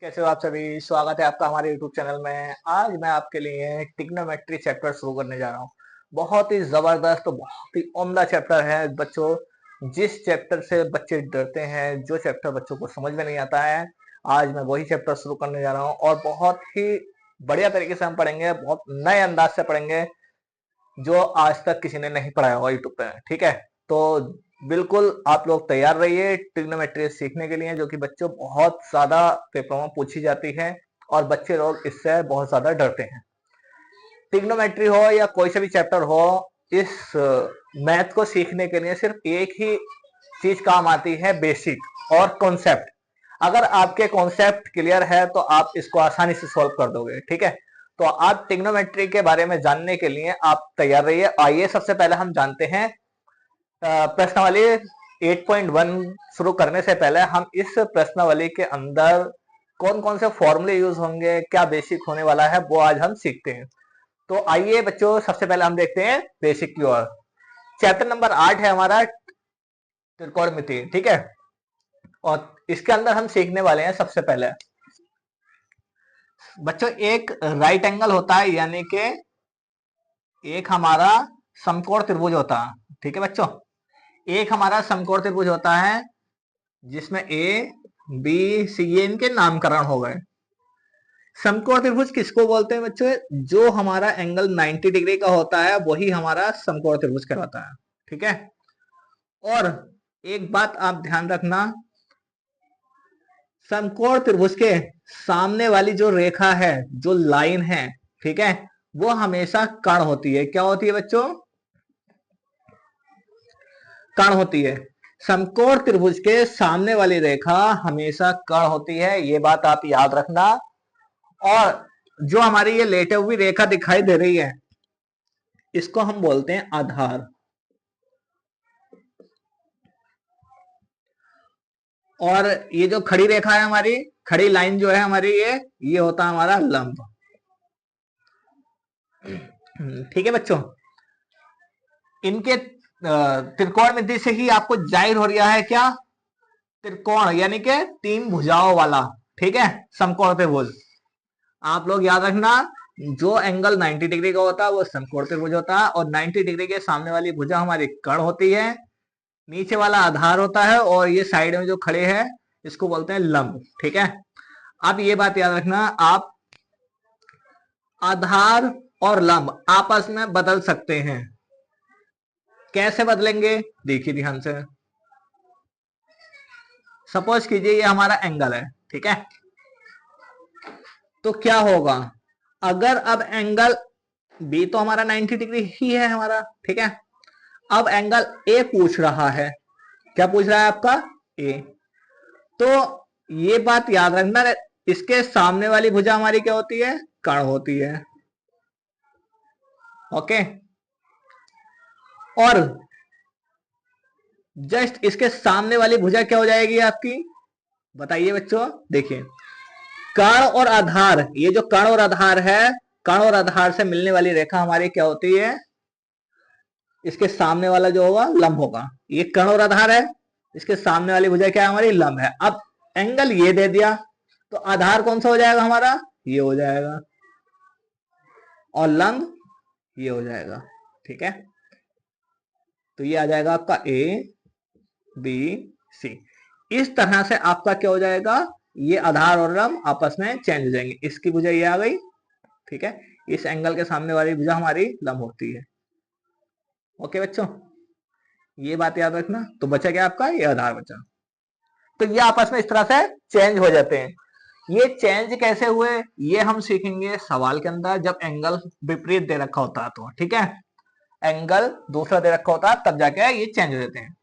कैसे हो आप सभी। स्वागत है आपका हमारे YouTube चैनल में। आज मैं आपके लिए ट्रिग्नोमेट्री चैप्टर शुरू करने जा रहा हूँ। बहुत ही जबरदस्त, बहुत ही उम्दा चैप्टर है बच्चों। जिस चैप्टर से बच्चे डरते हैं, जो चैप्टर बच्चों को समझ में नहीं आता है, आज मैं वही चैप्टर शुरू करने जा रहा हूँ और बहुत ही बढ़िया तरीके से हम पढ़ेंगे, बहुत नए अंदाज से पढ़ेंगे, जो आज तक किसी ने नहीं पढ़ाया होगा यूट्यूब पे। ठीक है, तो बिल्कुल आप लोग तैयार रहिए ट्रिग्नोमेट्री सीखने के लिए, जो कि बच्चों बहुत ज्यादा पेपरों में पूछी जाती है और बच्चे लोग इससे बहुत ज्यादा डरते हैं। ट्रिग्नोमेट्री हो या कोई सा भी चैप्टर हो, इस मैथ को सीखने के लिए सिर्फ एक ही चीज काम आती है, बेसिक और कॉन्सेप्ट। अगर आपके कॉन्सेप्ट क्लियर है तो आप इसको आसानी से सॉल्व कर दोगे। ठीक है, तो आप ट्रिग्नोमेट्री के बारे में जानने के लिए आप तैयार रहिए। आइए सबसे पहले हम जानते हैं प्रश्नावली 8.1 शुरू करने से पहले हम इस प्रश्नावली के अंदर कौन कौन से फॉर्मूले यूज होंगे, क्या बेसिक होने वाला है, वो आज हम सीखते हैं। तो आइए बच्चों, सबसे पहले हम देखते हैं बेसिक की ओर। चैप्टर नंबर 8 है हमारा त्रिकोणमिति। ठीक है, और इसके अंदर हम सीखने वाले हैं सबसे पहले बच्चों, एक राइट एंगल होता है, यानी कि एक हमारा समकोण त्रिभुज होता है। ठीक है बच्चों, एक हमारा समकोण त्रिभुज होता है जिसमें ए बी सी ये इनके नामकरण हो गए। समकोण त्रिभुज किसको बोलते हैं बच्चों? जो हमारा एंगल 90 डिग्री का होता है वही हमारा समकोण त्रिभुज कहलाता है। ठीक है, और एक बात आप ध्यान रखना, समकोण त्रिभुज के सामने वाली जो रेखा है, जो लाइन है, ठीक है, वो हमेशा कर्ण होती है। क्या होती है बच्चों? कर्ण होती है। समकोण त्रिभुज के सामने वाली रेखा हमेशा कर्ण होती है, ये बात आप याद रखना। और जो हमारी ये लेटे हुई रेखा दिखाई दे रही है, इसको हम बोलते हैं आधार। और ये जो खड़ी रेखा है हमारी, खड़ी लाइन जो है हमारी, ये होता है हमारा लंब। ठीक है बच्चों, इनके त्रिकोणमिति से ही आपको जाहिर हो रहा है क्या? त्रिकोण यानी कि तीन भुजाओं वाला। ठीक है, समकोण त्रिभुज। आप लोग याद रखना, जो एंगल 90 डिग्री का होता है वो समकोण त्रिभुज होता है, और 90 डिग्री के सामने वाली भुजा हमारी कर्ण होती है, नीचे वाला आधार होता है, और ये साइड में जो खड़े हैं इसको बोलते हैं लंब। ठीक है, अब ये बात याद रखना, आप आधार और लंब आपस में बदल सकते हैं। कैसे बदलेंगे? देखिए ध्यान से। सपोज कीजिए ये हमारा एंगल है, ठीक है, तो क्या होगा अगर अब एंगल बी तो हमारा 90 डिग्री ही है हमारा, ठीक है, अब एंगल ए पूछ रहा है। क्या पूछ रहा है आपका? ए। तो ये बात याद रखना, इसके सामने वाली भुजा हमारी क्या होती है? कर्ण होती है। ओके, और जस्ट इसके सामने वाली भुजा क्या हो जाएगी आपकी? बताइए बच्चों, देखिए, कर्ण और आधार, ये जो कर्ण और आधार है, कर्ण और आधार से मिलने वाली रेखा हमारी क्या होती है? इसके सामने वाला जो होगा लंब होगा। ये कर्ण और आधार है, इसके सामने वाली भुजा क्या है हमारी? लंब है। अब एंगल ये दे दिया तो आधार कौन सा हो जाएगा हमारा? ये हो जाएगा, और लंब ये हो जाएगा। ठीक है, तो ये आ जाएगा आपका ए बी सी। इस तरह से आपका क्या हो जाएगा? ये आधार और लंब आपस में चेंज हो जाएंगे। इसकी भुजा ये आ गई, ठीक है, इस एंगल के सामने वाली भुजा हमारी लंब होती है। ओके बच्चों, ये बात याद रखना। तो बचा क्या आपका? ये आधार बचा। तो ये आपस में इस तरह से चेंज हो जाते हैं। ये चेंज कैसे हुए ये हम सीखेंगे सवाल के अंदर, जब एंगल विपरीत दे रखा होता है तो। ठीक है, एंगल दूसरा दे रखा होता है तब जाके ये चेंज हो जाते हैं।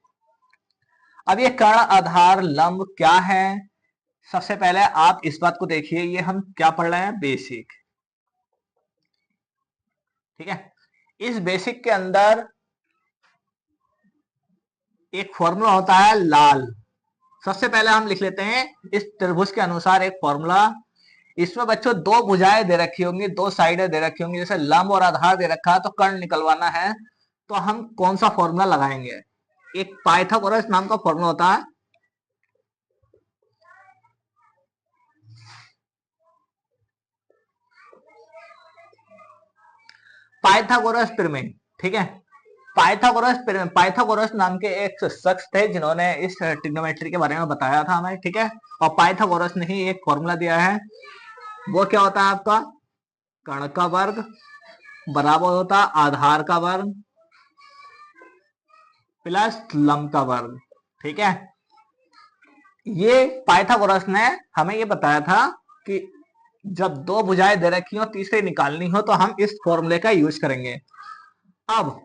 अब ये कर्ण आधार लंब क्या है? सबसे पहले आप इस बात को देखिए, ये हम क्या पढ़ रहे हैं? बेसिक। ठीक है, इस बेसिक के अंदर एक फॉर्मूला होता है लाल। सबसे पहले हम लिख लेते हैं इस त्रिभुज के अनुसार एक फॉर्मूला। इसमें बच्चों दो भुजाएं दे रखी होंगी, दो साइडें दे रखी होंगी, जैसे लंब और आधार दे रखा है, तो कर्ण निकलवाना है तो हम कौन सा फॉर्मूला लगाएंगे? एक पाइथागोरस नाम का फॉर्मूला होता है। पाइथागोरस प्रमेय, ठीक है। पाइथागोरस नाम के एक शख्स थे जिन्होंने इस ट्रिग्नोमेट्री के बारे में बताया था हमें, ठीक है। और पाइथागोरस ने ही एक फॉर्मूला दिया है, वो क्या होता है आपका, कर्ण का वर्ग बराबर होता है आधार का वर्ग प्लस लंब का वर्ग, ठीक है। ये पाइथागोरस ने हमें ये बताया था कि जब दो भुजाएं दे रखी हो तीसरी निकालनी हो तो हम इस फॉर्मूले का यूज करेंगे। अब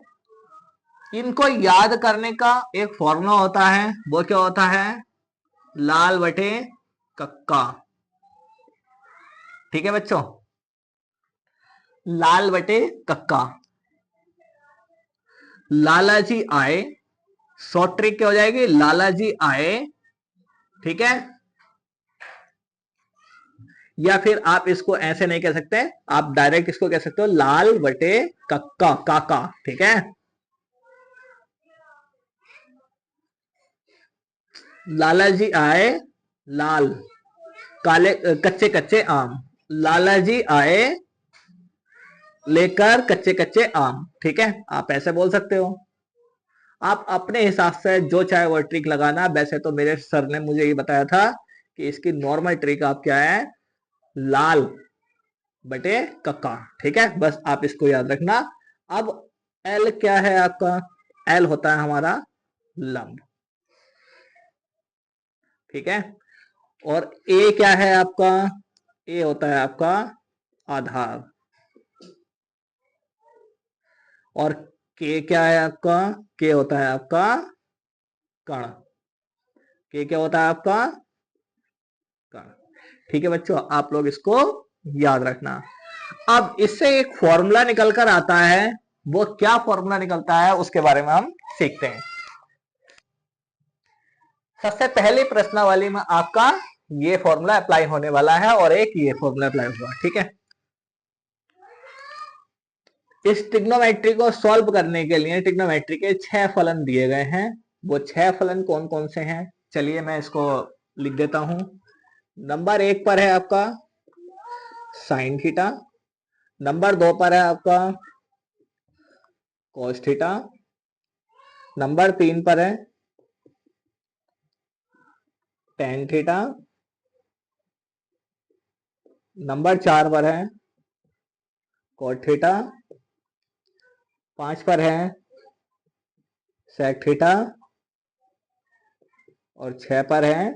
इनको याद करने का एक फॉर्मूला होता है, वो क्या होता है, लाल बटे कक्का, ठीक है बच्चों, लाल बटे कक्का। लाला जी आए, शॉर्ट ट्रिक क्या हो जाएगी, लाला जी आए, ठीक है। या फिर आप इसको ऐसे नहीं कह सकते, आप डायरेक्ट इसको कह सकते हो लाल बटे कक्का, काका, ठीक है। लाला जी आए, लाल काले कच्चे कच्चे आम, लाला जी आए लेकर कच्चे कच्चे आम, ठीक है, आप ऐसे बोल सकते हो। आप अपने हिसाब से जो चाहे वो ट्रिक लगाना। वैसे तो मेरे सर ने मुझे ये बताया था कि इसकी नॉर्मल ट्रिक आप क्या है, लाल बटे कक्का, ठीक है, बस आप इसको याद रखना। अब एल क्या है आपका, एल होता है हमारा लंब, ठीक है। और ए क्या है आपका, ए होता है आपका आधार। और के क्या है आपका, के होता है आपका कण, के क्या होता है आपका कण, ठीक है बच्चों, आप लोग इसको याद रखना। अब इससे एक फॉर्मूला निकल कर आता है, वो क्या फॉर्मूला निकलता है उसके बारे में हम सीखते हैं। सबसे पहली प्रश्नावली में आपका ये फॉर्मूला अप्लाई होने वाला है और एक ये फॉर्मूला अप्लाई हुआ, ठीक है। इस ट्रिग्नोमेट्री को सॉल्व करने के लिए ट्रिग्नोमेट्री के 6 फलन दिए गए हैं। वो 6 फलन कौन कौन से हैं, चलिए मैं इसको लिख देता हूं। नंबर 1 पर है आपका साइन थीटा, नंबर 2 पर है आपका कॉस थीटा, नंबर 3 पर है टेन थीटा, नंबर 4 पर है कॉट थीटा, 5 पर है सेक थीटा और 6 पर है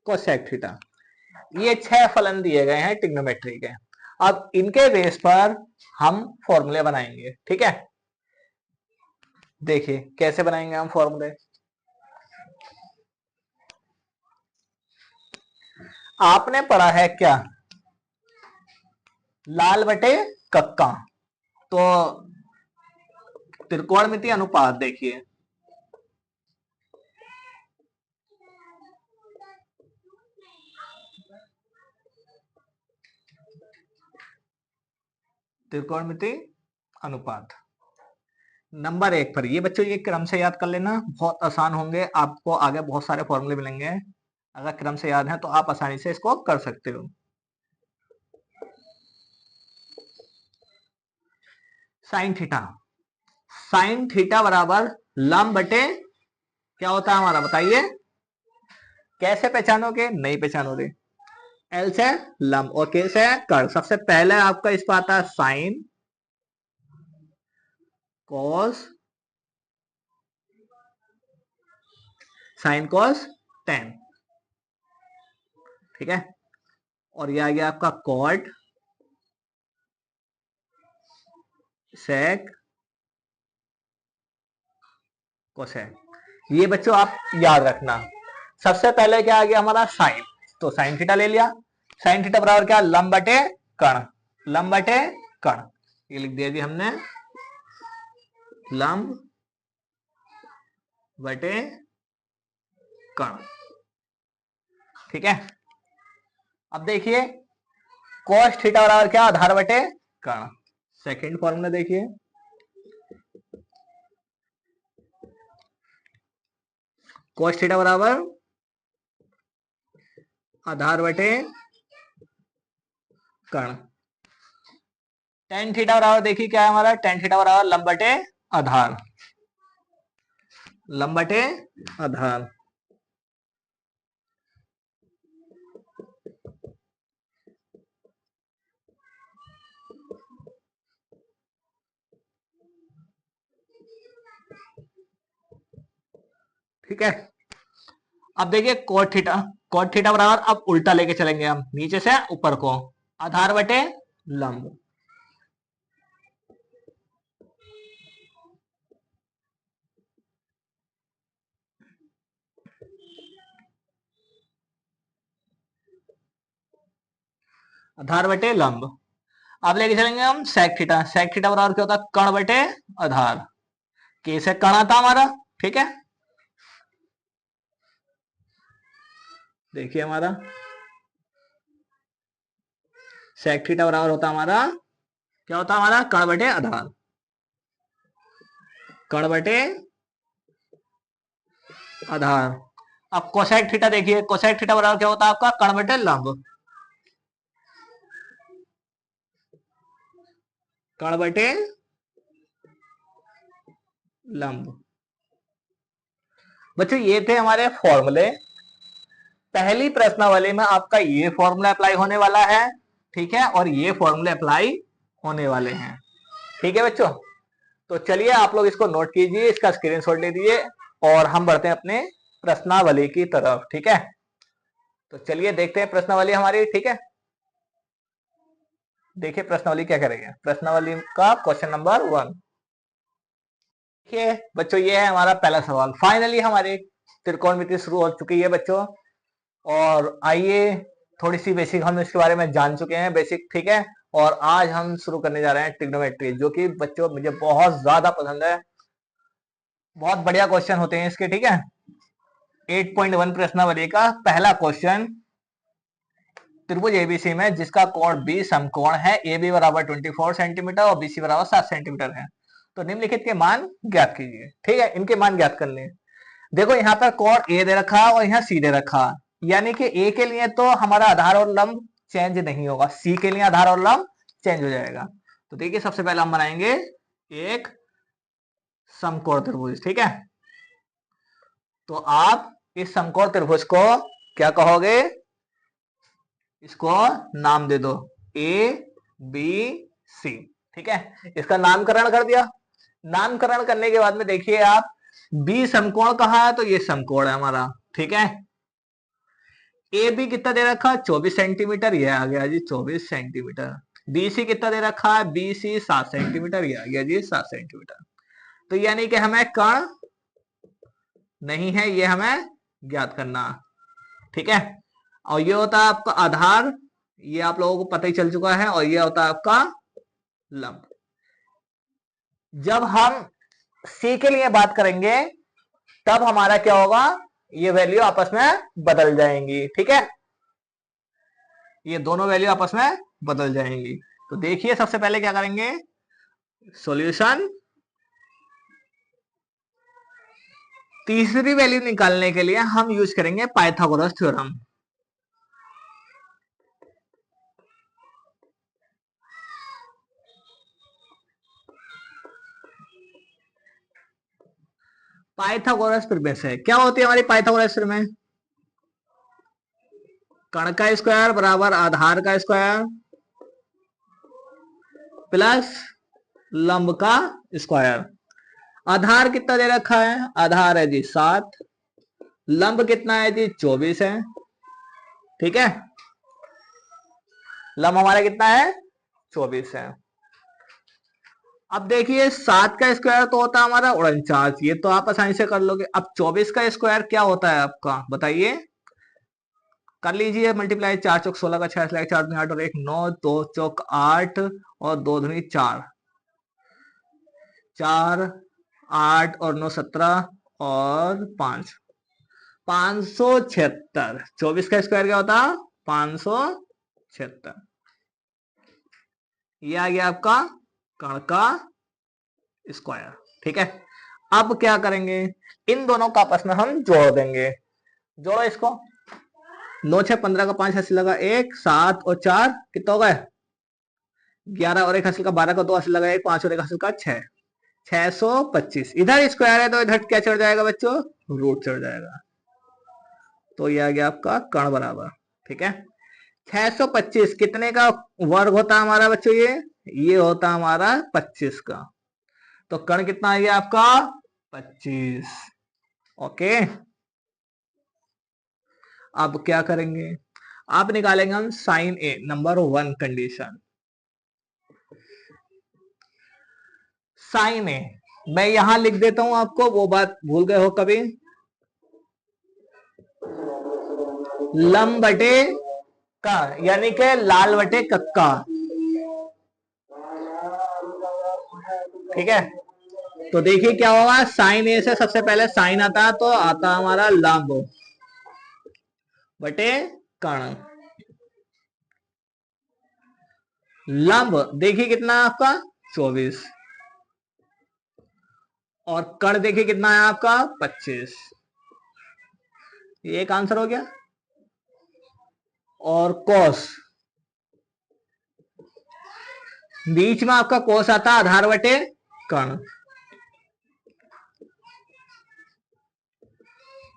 कोसेक थीटा। ये 6 फलन दिए गए हैं ट्रिग्नोमेट्री के। अब इनके बेस पर हम फॉर्मूले बनाएंगे, ठीक है। देखिए कैसे बनाएंगे हम फॉर्मूले। आपने पढ़ा है क्या, लाल बटे कक्का, तो त्रिकोणमिति अनुपात देखिए, त्रिकोणमिति अनुपात नंबर 1 पर। ये बच्चों ये क्रम से याद कर लेना, बहुत आसान होंगे, आपको आगे बहुत सारे फॉर्मूले मिलेंगे, अगर क्रम से याद है तो आप आसानी से इसको कर सकते हो। साइन थीटा, साइन थीटा बराबर लंब बटे क्या होता है हमारा, बताइए कैसे पहचानोगे, नहीं पहचानोगे। एल से लंब और के से कर। सबसे पहले आपका इस पर आता है sine cos, sine cos tan, ठीक है। और ये आ गया आपका कॉट सेक कोसेक। ये बच्चों आप याद रखना। सबसे पहले क्या आ गया हमारा साइन, तो साइन थीटा ले लिया। साइन थीटा बराबर क्या, लंब बटे कर्ण, लंब बटे कर्ण, ये लिख दिया जी हमने, लंब बटे कर्ण, ठीक है। अब देखिए cos थीटा बराबर क्या, आधार बटे कर्ण। सेकंड फॉर्मूला देखिए, cos थीटा बराबर आधार बटे कर्ण। टेन थीटा बराबर देखिए क्या है हमारा, टेन थीटा बराबर लंब बटे आधार, लंब बटे आधार। ठीक है, अब देखिए कोट थीटा, कोट थीटा बराबर, अब उल्टा लेके चलेंगे हम नीचे से ऊपर को, आधार बटे लंब। आधार बटे लंब। अब लेके चलेंगे हम सेक थीटा, सेक थीटा बराबर क्या होता है, कर्ण बटे आधार, के से कण आता हमारा। ठीक है, देखिए हमारा सेक थीटा बराबर होता हमारा, क्या होता हमारा, कर्ण बटे आधार, कर्ण बटे आधार। अब कोसेक थीटा देखिए, कोसेक थीटा बराबर क्या होता है आपका, कर्ण बटे लंब, कर्ण बटे लंब। बच्चों ये थे हमारे फॉर्मूले, पहली प्रश्नावली में आपका ये फॉर्मूला अप्लाई होने वाला है। ठीक है, और ये फॉर्मूले अप्लाई होने वाले हैं। ठीक है बच्चों, तो चलिए आप लोग इसको नोट कीजिए, इसका स्क्रीनशॉट ले दीजिए, और हम बढ़ते हैं अपने प्रश्नावली की तरफ। ठीक है, तो चलिए देखते हैं प्रश्नावली हमारी। ठीक है, देखिए प्रश्नावली क्या करेंगे, प्रश्नावली का क्वेश्चन नंबर 1। देखिए बच्चों, ये है हमारा पहला सवाल। फाइनली हमारी त्रिकोणमिति शुरू हो चुकी है बच्चों, और आइए थोड़ी सी बेसिक हम इसके बारे में जान चुके हैं, बेसिक। ठीक है, और आज हम शुरू करने जा रहे हैं ट्रिग्नोमेट्री, जो कि बच्चों मुझे बहुत ज्यादा पसंद है, बहुत बढ़िया क्वेश्चन होते हैं इसके। ठीक है, 8.1 प्रश्नावली का पहला क्वेश्चन, त्रिभुज एबीसी में जिसका कोण बी समकोण है, ए बी बराबर 24 सेंटीमीटर और बीसी बराबर 7 सेंटीमीटर है, तो निम्नलिखित के मान ज्ञात कीजिए। ठीक है, इनके मान ज्ञात करने हैं। देखो यहाँ पर कोण ए दे रखा है और यहाँ सी दे रखा है, यानी कि ए के लिए तो हमारा आधार और लंब चेंज नहीं होगा, सी के लिए आधार और लंब चेंज हो जाएगा। तो देखिए सबसे पहले हम बनाएंगे एक समकोण त्रिभुज। ठीक है, तो आप इस समकोण त्रिभुज को क्या कहोगे, इसको नाम दे दो ए बी सी। ठीक है, इसका नामकरण कर दिया। नामकरण करने के बाद में देखिए आप, बी समकोण कहा है, तो ये समकोण है हमारा। ठीक है, ए बी कितना दे रखा है, 24 सेंटीमीटर, ये आ गया जी 24 सेंटीमीटर। बी सी कितना दे रखा है, बी सी 7 सेंटीमीटर, ये आ गया जी 7 सेंटीमीटर। तो यानी कि हमें कण नहीं है, ये हमें ज्ञात करना। ठीक है, और ये होता है आपका आधार, ये आप लोगों को पता ही चल चुका है, और ये होता है आपका लंब। जब हम सी के लिए बात करेंगे तब हमारा क्या होगा, ये वैल्यू आपस में बदल जाएंगी। ठीक है, ये दोनों वैल्यू आपस में बदल जाएंगी। तो देखिए सबसे पहले क्या करेंगे, सॉल्यूशन, तीसरी वैल्यू निकालने के लिए हम यूज करेंगे पाइथागोरस थ्योरम। पाइथागोरस प्रमेय से क्या होती है हमारी पाइथागोरस प्रमेय, कण का स्क्वायर बराबर आधार का स्क्वायर प्लस लंब का स्क्वायर। आधार कितना दे रखा है, आधार है जी 7, लंब कितना है जी 24 है। ठीक है, लंब हमारा कितना है, 24 है। अब देखिए 7 का स्क्वायर तो होता है हमारा 49, ये तो आप आसानी से कर लोगे। अब 24 का स्क्वायर क्या होता है आपका, बताइए, कर लीजिए मल्टीप्लाई, 4 चौक 16 का 6 4 दूनी 8 और 1 9, 2 चौक 8 और 2 दूनी 4, 4 8 और 9 17 और 5 576। 24 का स्क्वायर क्या होता, 576। ये आ गया आपका कण का स्क्वायर। ठीक है, अब क्या करेंगे, इन दोनों का आपस में हम जोड़ देंगे। जोड़ो इसको, 9 6 15 का 5 80 लगा 1, 7 और 4 कितना हो गए 11 और 1 हासिल का 12 का 2 हासिल लगाए, 5 और 1 हासिल का 6, 625। इधर स्क्वायर है तो इधर क्या चढ़ जाएगा बच्चों, रूट चढ़ जाएगा। तो ये आ गया आपका कर्ण बराबर, ठीक है। 625 कितने का वर्ग होता है हमारा बच्चों, ये होता है हमारा 25 का। तो कर्ण कितना आ गया आपका 25। ओके, अब क्या करेंगे, आप निकालेंगे हम साइन ए, नंबर 1 कंडीशन। साइन ए मैं यहां लिख देता हूं, आपको वो बात भूल गए हो कभी, लंब बटे का, यानी कि लाल बटे कक्का, ठीक है। तो देखिए क्या होगा, साइन ए से सबसे पहले साइन आता है तो आता हमारा लंब बटे कर्ण। लंब देखिए कितना है आपका 24, और कर्ण देखिए कितना है आपका 25। ये एक आंसर हो गया। और कोस, बीच में आपका कोस आता है आधार बटे कर्ण।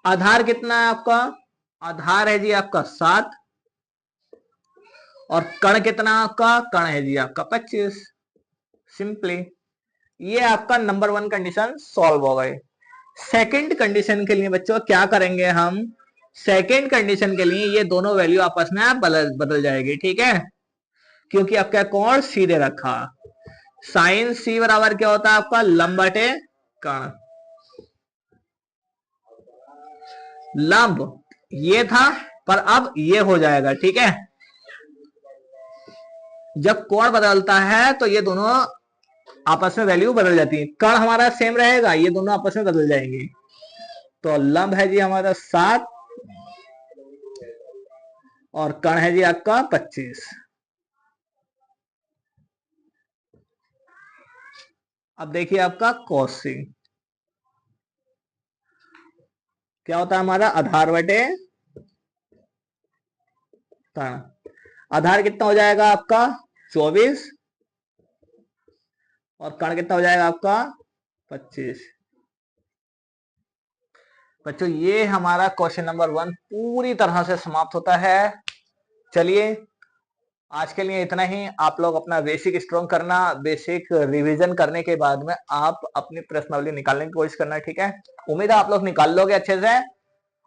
आधार कितना है आपका, आधार है जी आपका 7, और कर्ण कितना आपका, कर्ण है जी आपका 25। सिंपली ये आपका नंबर 1 कंडीशन सॉल्व हो गई। सेकंड कंडीशन के लिए बच्चों क्या करेंगे हम, सेकंड कंडीशन के लिए ये दोनों वैल्यू आपस में बदल जाएगी, ठीक है, क्योंकि आपका कोण सीधे रखा। साइन सी बराबर क्या होता है आपका, लंब बटे कर्ण। लंब ये था, पर अब ये हो जाएगा, ठीक है। जब कोण बदलता है तो ये दोनों आपस में वैल्यू बदल जाती है। कर्ण हमारा सेम रहेगा, ये दोनों आपस में बदल जाएंगे। तो लंब है जी हमारा 7, और कर्ण है जी आपका 25। अब देखिए आपका cos c क्या होता है हमारा, आधार बटे कर्ण। आधार कितना हो जाएगा आपका 24, और कर्ण कितना हो जाएगा आपका 25। बच्चों ये हमारा क्वेश्चन नंबर 1 पूरी तरह से समाप्त होता है। चलिए आज के लिए इतना ही। आप लोग अपना बेसिक स्ट्रॉन्ग करना, बेसिक रिवीजन करने के बाद में आप अपनी प्रश्नावली निकालने की कोशिश करना, ठीक है। उम्मीद है आप लोग निकाल लोगे अच्छे से,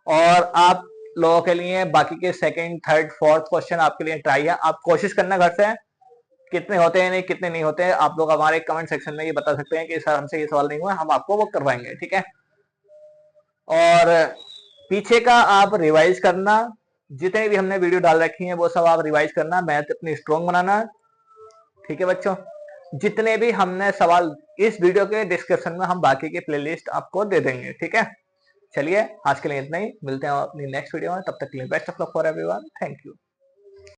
और आप लोगों के लिए बाकी के सेकंड, थर्ड, फोर्थ क्वेश्चन आपके लिए ट्राई है। आप कोशिश करना घर से, कितने होते हैं नहीं, कितने नहीं होते हैं, आप लोग हमारे कमेंट सेक्शन में ये बता सकते हैं कि सर हमसे ये सवाल नहीं हुआ, हम आपको वो करवाएंगे, ठीक है। और पीछे का आप रिवाइज करना, जितने भी हमने वीडियो डाल रखी है वो सब आप रिवाइज करना, मैथ अपनी स्ट्रॉन्ग बनाना, ठीक है बच्चों। जितने भी हमने सवाल इस वीडियो के डिस्क्रिप्शन में हम बाकी के प्लेलिस्ट आपको दे देंगे, ठीक है। चलिए आज के लिए इतना ही, मिलते हैं अपनी नेक्स्ट वीडियो में, तब तक के लिए best of luck for everyone, thank you.